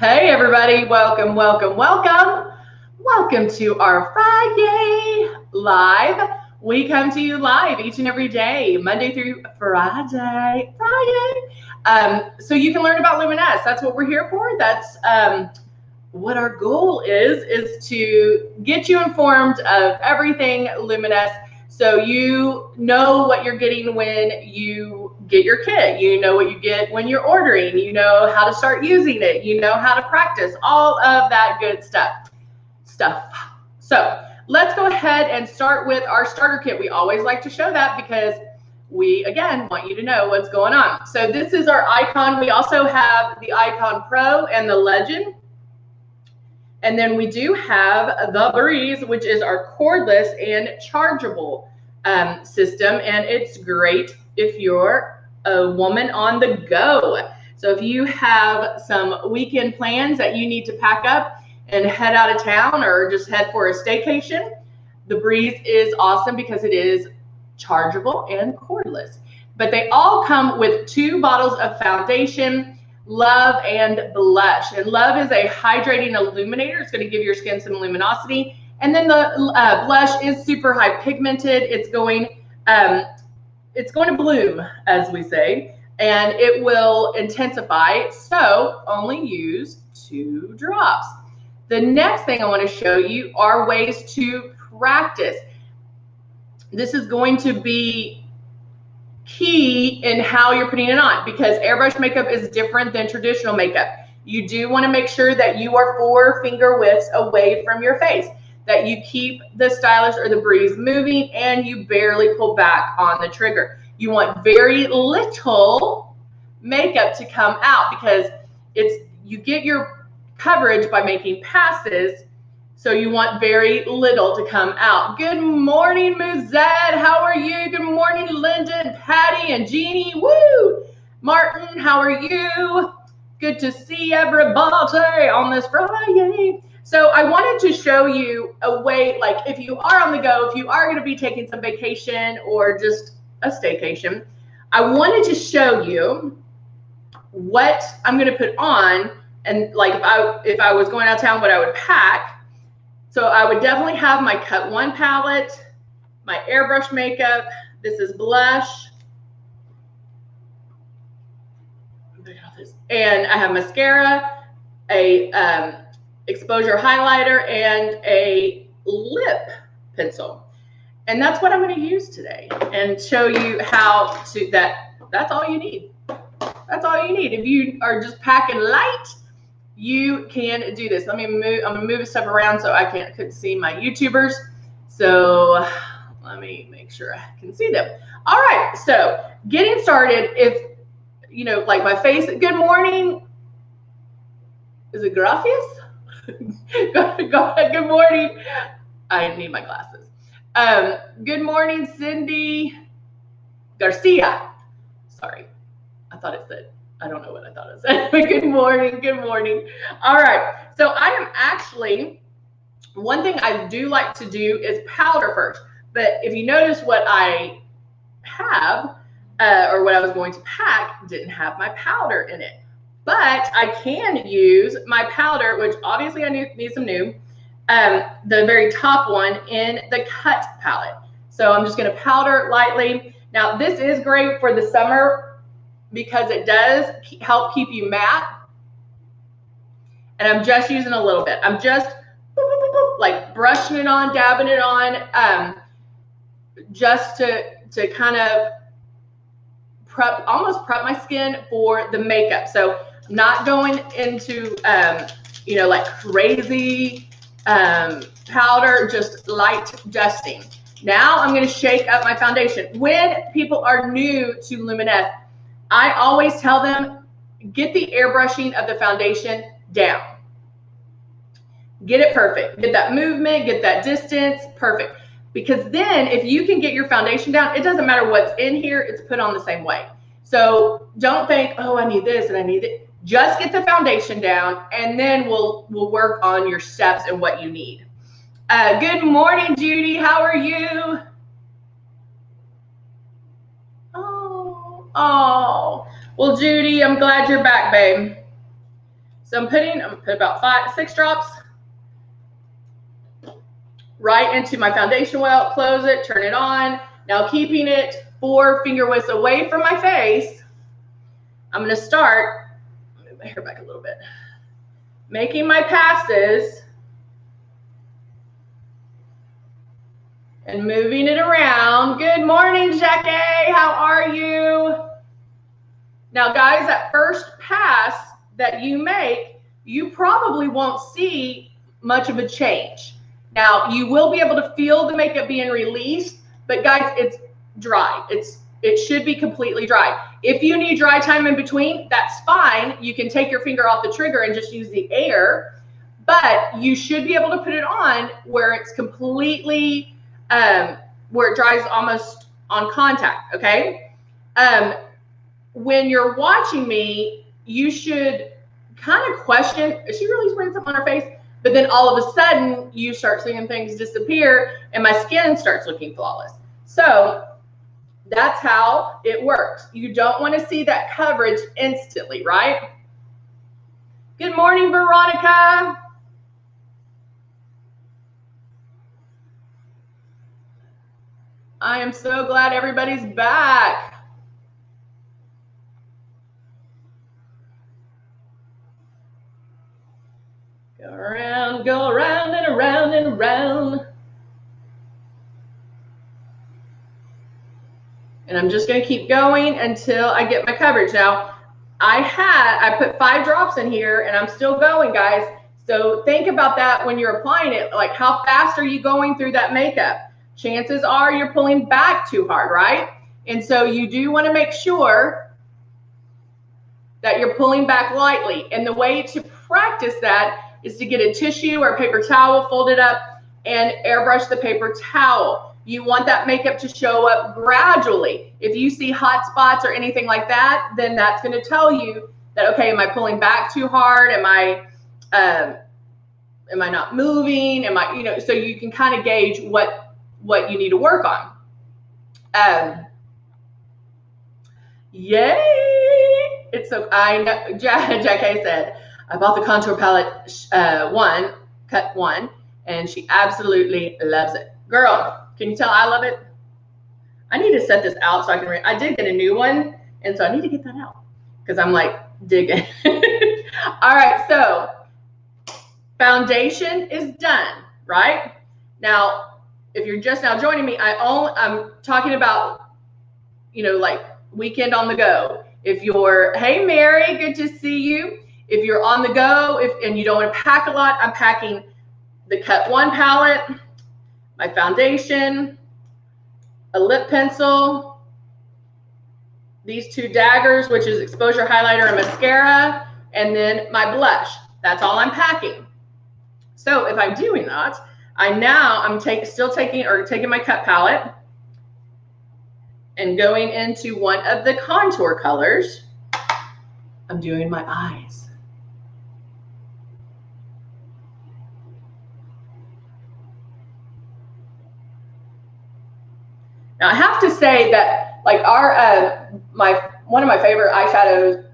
Hey everybody, welcome, welcome, welcome. Welcome to our Friday live. We come to you live each and every day, Monday through Friday. So you can learn about Luminess. That's what we're here for. That's what our goal is to get you informed of everything Luminess, so you know what you're getting when you get your kit. You know what you get when you're ordering. You know how to start using it. You know how to practice. All of that good stuff. So let's go ahead and start with our starter kit. We always like to show that because we, again, want you to know what's going on. So this is our icon. We also have the Icon Pro and the Legend. And then we do have the Breeze, which is our cordless and chargeable system. And it's great if you're a woman on the go. So if you have some weekend plans that you need to pack up and head out of town or just head for a staycation, the Breeze is awesome because it is chargeable and cordless. But they all come with 2 bottles of foundation, Love, and Blush. And Love is a hydrating illuminator. It's going to give your skin some luminosity. And then the Blush is super high pigmented. It's going to bloom, as we say, and it will intensify. So only use 2 drops. The next thing I want to show you are ways to practice. This is going to be key in how you're putting it on, because airbrush makeup is different than traditional makeup. You do want to make sure that you are 4 finger widths away from your face, that you keep the stylish or the Breeze moving, and you barely pull back on the trigger. You want very little makeup to come out, because you get your coverage by making passes. So you want very little to come out. Good morning, Muzad. How are you? Good morning, Linda and Patty and Jeannie. Woo! Martin, how are you? Good to see everybody on this Friday. So I wanted to show you a way, like if you are on the go, if you are going to be taking some vacation or just a staycation, I wanted to show you what I'm going to put on, and like if I was going out of town, what I would pack. So I would definitely have my Cut 1 palette, my airbrush makeup. This is blush. And I have mascara, a exposure highlighter, and a lip pencil. And that's what I'm going to use today and show you how to, that's all you need. That's all you need. If you are just packing light, you can do this. Let me move. I'm gonna move stuff around so I couldn't see my YouTubers. So let me make sure I can see them. All right. So getting started. If you know, like my face. Good morning. Is it gracias? Good morning. I need my glasses. Good morning, Cindy Garcia. Sorry, I thought it said. I don't know what I thought it said. Good morning. Good morning. All right. So I am actually, one thing I do like to do is powder first. But if you notice what I have, or what I was going to pack, didn't have my powder in it. But I can use my powder, which obviously I need some new, the very top one in the Cut palette. So I'm just going to powder lightly. Now, this is great for the summer, because it does help keep you matte. And I'm just using a little bit. I'm just like brushing it on, dabbing it on, just to kind of almost prep my skin for the makeup. So I'm not going into, you know, like crazy powder, just light dusting. Now I'm going to shake up my foundation. When people are new to Luminess, I always tell them, get the airbrushing of the foundation down. Get it perfect. Get that movement, get that distance, perfect. Because then if you can get your foundation down, it doesn't matter what's in here, it's put on the same way. So don't think, oh, I need this and I need it. Just get the foundation down, and then we'll work on your steps and what you need. Good morning, Judy. How are you? Oh, well, Judy, I'm glad you're back, babe. So I'm gonna put about 6 drops right into my foundation well, close it, turn it on. Now keeping it 4 finger widths away from my face, I'm gonna start, move my hair back a little bit, making my passes and moving it around. Good morning, Jackie, how are you? Now guys, that first pass that you make, you probably won't see much of a change. Now you will be able to feel the makeup being released, but guys, it's dry. It should be completely dry. If you need dry time in between, that's fine. You can take your finger off the trigger and just use the air, but you should be able to put it on where it's completely, where it dries almost on contact, okay? When you're watching me, you should kind of question, is she really spraying something on her face? But then all of a sudden you start seeing things disappear and my skin starts looking flawless. So that's how it works. You don't want to see that coverage instantly, right? Good morning, Veronica. I am so glad everybody's back. Go around and around and around. And I'm just going to keep going until I get my coverage. Now, I put 5 drops in here and I'm still going, guys. So think about that when you're applying it. Like, how fast are you going through that makeup? Chances are you're pulling back too hard, right? And so you do want to make sure that you're pulling back lightly. And the way to practice that is to get a tissue or a paper towel, fold it up, and airbrush the paper towel. You want that makeup to show up gradually. If you see hot spots or anything like that, then that's going to tell you that, okay, am I pulling back too hard? Am I not moving? Am I, you know, so you can kind of gauge what you need to work on. Yay! It's so, I know, Jackie said, I bought the contour palette cut 1, and she absolutely loves it. Girl, can you tell I love it? I need to set this out so I can read. I did get a new one, and so I need to get that out because I'm like digging. All right, so foundation is done, right? Now, if you're just now joining me, I'm talking about, you know, like weekend on the go. If you're, hey Mary, good to see you. If you're on the go, and you don't want to pack a lot, I'm packing the Cut 1 palette, my foundation, a lip pencil, these 2 daggers, which is exposure highlighter and mascara, and then my blush. That's all I'm packing. So if I'm doing that, I'm still taking my Cut palette and going into one of the contour colors. I'm doing my eyes. Now I have to say that, like, one of my favorite eyeshadows,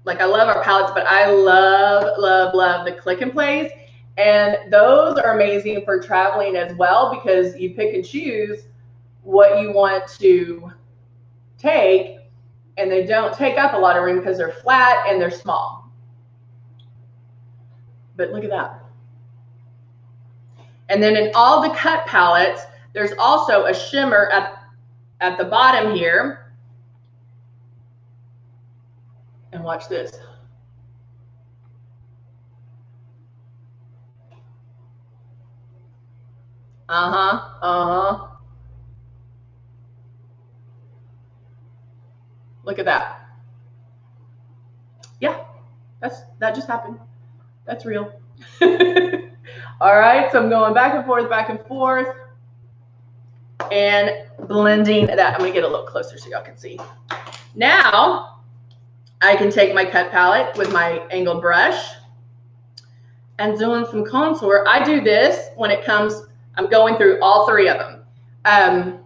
like, I love our palettes, but I love the Click and Plays, and those are amazing for traveling as well because you pick and choose what you want to take, and they don't take up a lot of room because they're flat and they're small. But look at that. And then in all the Cut palettes, there's also a shimmer at the bottom here. And watch this. Look at that. Yeah, that just happened. That's real. All right, so I'm going back and forth, and blending that. I'm gonna get a little closer so y'all can see. Now, I can take my Cut palette with my angled brush and doing some contour. I do this when it comes, I'm going through all 3 of them. I'm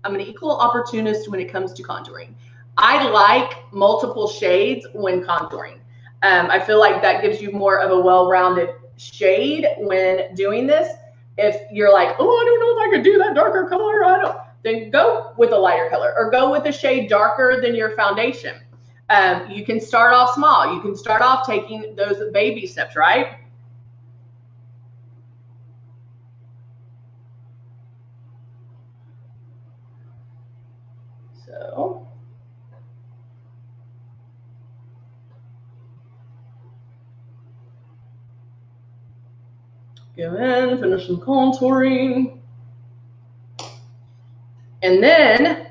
an equal opportunist when it comes to contouring. I like multiple shades when contouring. I feel like that gives you more of a well-rounded shade when doing this. If you're like, oh, I don't know if I could do that darker color, then go with a lighter color or go with a shade darker than your foundation. You can start off small. You can start off taking those baby steps, right? So go in, finish some contouring. And then,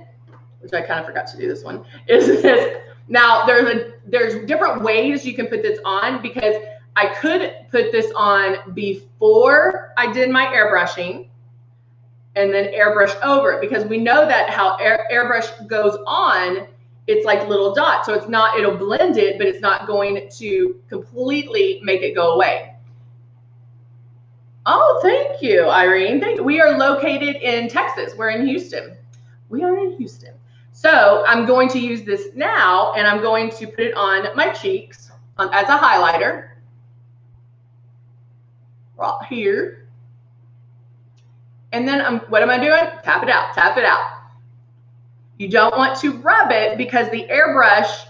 which I kind of forgot to do this one, is this. Now there's different ways you can put this on, because I could put this on before I did my airbrushing and then airbrush over it, because we know that how airbrush goes on, it's like little dots. So it's not, it'll blend it, but it's not going to completely make it go away. Oh, thank you, Irene. We are located in Texas. We're in Houston. We are in Houston. So I'm going to use this now, and I'm going to put it on my cheeks as a highlighter right here. And then what am I doing? Tap it out, tap it out. You don't want to rub it because the airbrush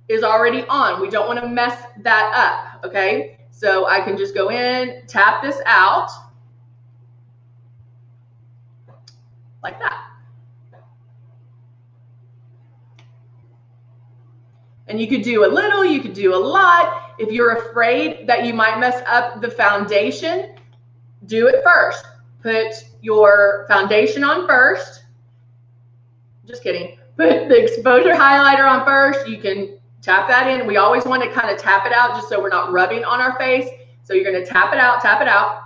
is already on. We don't want to mess that up, okay? So I can just go in, tap this out like that. And you could do a little, you could do a lot. If you're afraid that you might mess up the foundation, do it first. Put your foundation on first. Just kidding. Put the exposure highlighter on first. You can tap that in. We always want to kind of tap it out just so we're not rubbing on our face. So you're going to tap it out.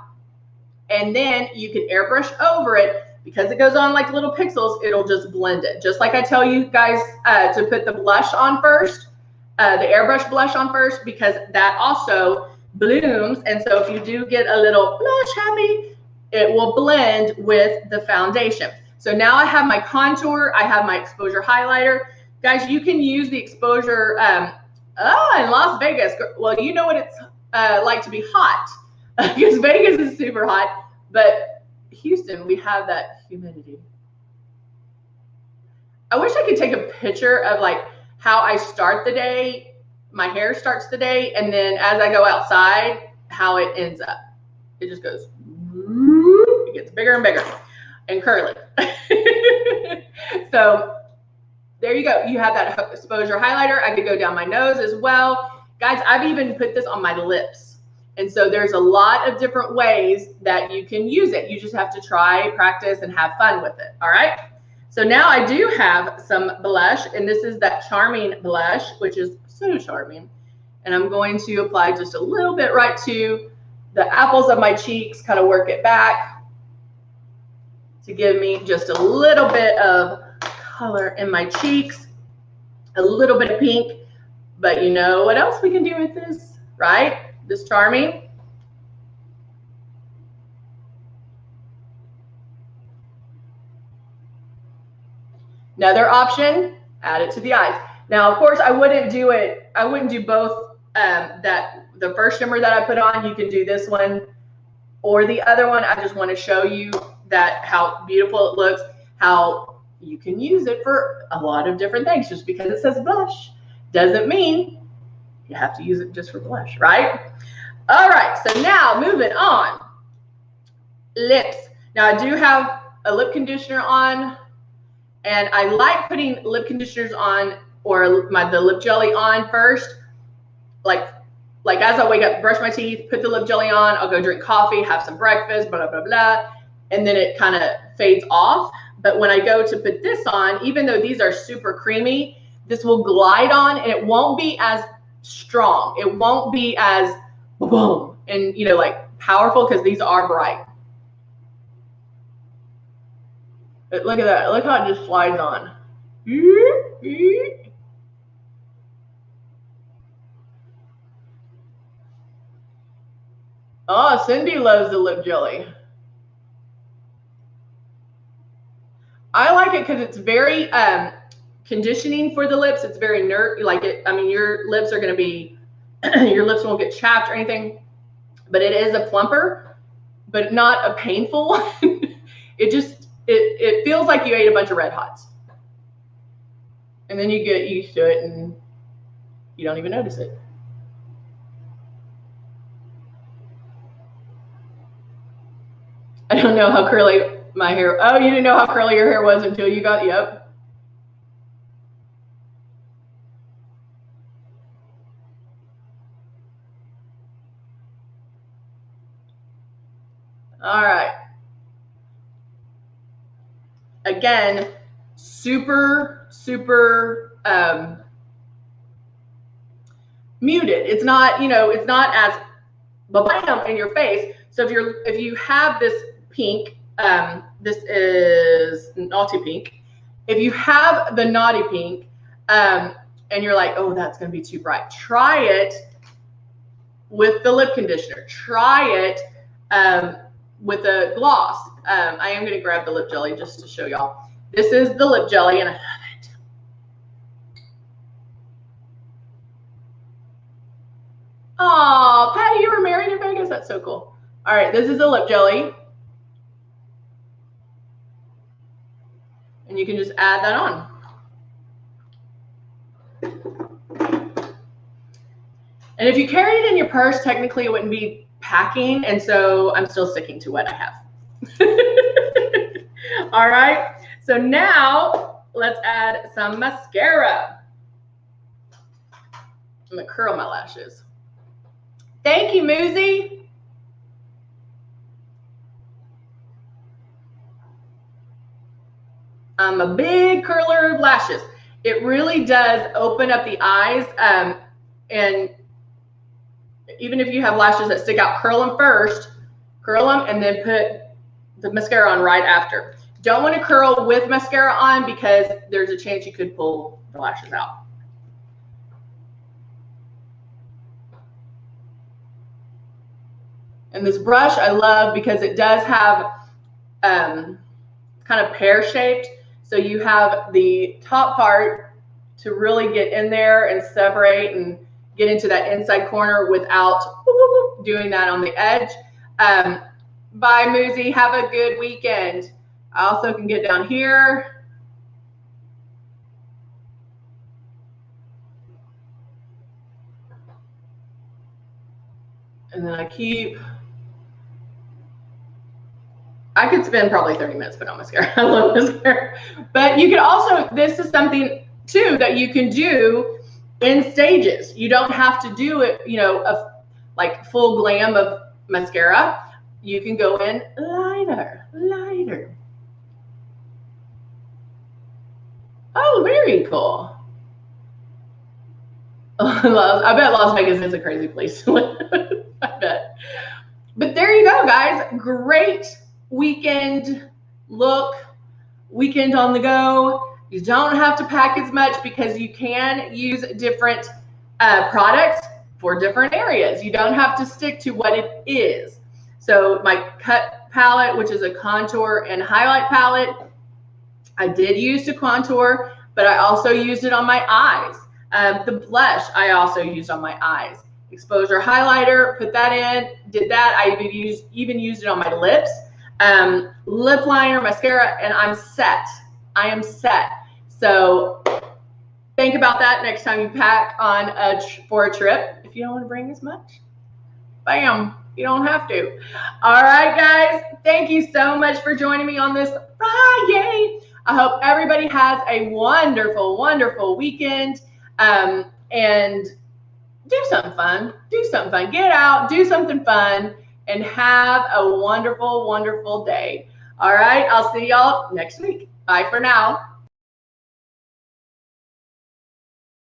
And then you can airbrush over it. Because it goes on like little pixels, it'll just blend it. Just like I tell you guys to put the blush on first, the airbrush blush on first, because that also blooms. And so if you do get a little blush happy, it will blend with the foundation. So now I have my contour, I have my exposure highlighter. Guys, you can use the exposure in Las Vegas. Well, you know what it's like to be hot, because Vegas is super hot, but Houston, we have that humidity. I wish I could take a picture of like how I start the day, my hair starts the day, and then as I go outside, how it ends up. It just goes, it gets bigger and bigger and curly. So there you go. You have that exposure highlighter. I could go down my nose as well. Guys, I've even put this on my lips. And so there's a lot of different ways that you can use it. You just have to try, practice, and have fun with it. All right. So now I do have some blush, and this is that Charming blush, which is so charming. And I'm going to apply just a little bit right to the apples of my cheeks, kind of work it back to give me just a little bit of color in my cheeks, a little bit of pink. But you know what else we can do with this, right? This Charming. Another option, add it to the eyes. Now, of course, I wouldn't do it. I wouldn't do both. The first shimmer that I put on, you can do this one or the other one. I just want to show you that how beautiful it looks, how you can use it for a lot of different things. Just because it says blush doesn't mean you have to use it just for blush, right? All right, so now moving on. Lips. Now I do have a lip conditioner on, and I like putting lip conditioners on, or the lip jelly on first. Like as I wake up, brush my teeth, put the lip jelly on, I'll go drink coffee, have some breakfast, blah, blah, blah, and then it kind of fades off. But when I go to put this on, even though these are super creamy, this will glide on, and it won't be as strong. It won't be as boom and like powerful, because these are bright. But look at that. Look how it just slides on. Oh, Cindy loves the lip jelly. I like it because it's very conditioning for the lips. It's very like it. I mean, your lips are going to be your lips won't get chapped or anything, but it is a plumper, but not a painful one. It feels like you ate a bunch of Red Hots. And then you get used to it and you don't even notice it. I don't know how curly my hair, oh, you didn't know how curly your hair was until you got, yep. All right. Again, super, super muted. It's not, it's not as bam in your face. So if you have this pink, this is naughty pink. If you have the naughty pink, and you're like, oh, that's going to be too bright, try it with the lip conditioner. Try it with a gloss. I am going to grab the lip jelly just to show y'all. This is the lip jelly, and I love it. Oh, Patty, you were married in Vegas? That's so cool. All right, this is the lip jelly. And you can just add that on. And if you carry it in your purse, technically it wouldn't be packing, and so I'm still sticking to what I have. All right, so now let's add some mascara. I'm gonna curl my lashes. Thank you, Muzi. I'm a big curler of lashes. It really does open up the eyes, and even if you have lashes that stick out, curl them first, curl them, and then put the mascara on right after. Don't want to curl with mascara on because there's a chance you could pull the lashes out. And this brush I love because it does have kind of pear-shaped. So you have the top part to really get in there and separate and get into that inside corner without doing that on the edge. Bye, Muzi. Have a good weekend. I also can get down here. And then I could spend probably 30 minutes putting on mascara. I love mascara. But you can also, this is something too that you can do in stages. You don't have to do it, like full glam of mascara. You can go in lighter, lighter. Oh, very cool. I bet Las Vegas is a crazy place. I bet. But there you go, guys. Great weekend look, weekend on the go. You don't have to pack as much because you can use different products for different areas. You don't have to stick to what it is. So my Cut palette, which is a contour and highlight palette, I did use to contour, but I also used it on my eyes. The blush I also used on my eyes. Exposure highlighter, put that in, did that. I even used it on my lips. Lip liner, mascara, and I'm set. I am set. So think about that next time you pack on for a trip. If you don't want to bring as much, bam, you don't have to. All right, guys, thank you so much for joining me on this Friday. I hope everybody has a wonderful, wonderful weekend, and do something fun. Do something fun. Get out, do something fun, and have a wonderful, wonderful day. All right, I'll see y'all next week. Bye for now.